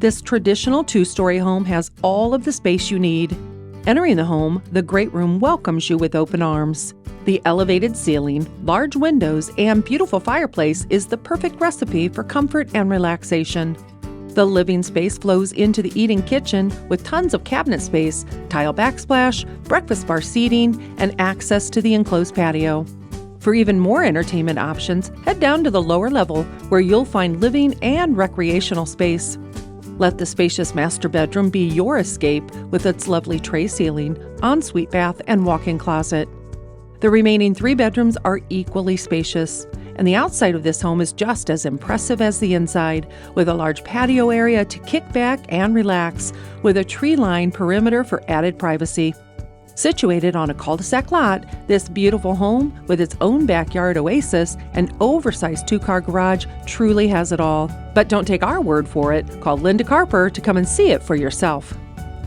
This traditional two-story home has all of the space you need. Entering the home, the great room welcomes you with open arms. The elevated ceiling, large windows, and beautiful fireplace is the perfect recipe for comfort and relaxation. The living space flows into the eating kitchen with tons of cabinet space, tile backsplash, breakfast bar seating, and access to the enclosed patio. For even more entertainment options, head down to the lower level where you'll find living and recreational space. Let the spacious master bedroom be your escape with its lovely tray ceiling, ensuite bath, and walk-in closet. The remaining 3 bedrooms are equally spacious, and the outside of this home is just as impressive as the inside, with a large patio area to kick back and relax, with a tree-lined perimeter for added privacy. Situated on a cul-de-sac lot, this beautiful home, with its own backyard oasis and oversized 2-car garage, truly has it all. But don't take our word for it. Call Linda Carper to come and see it for yourself.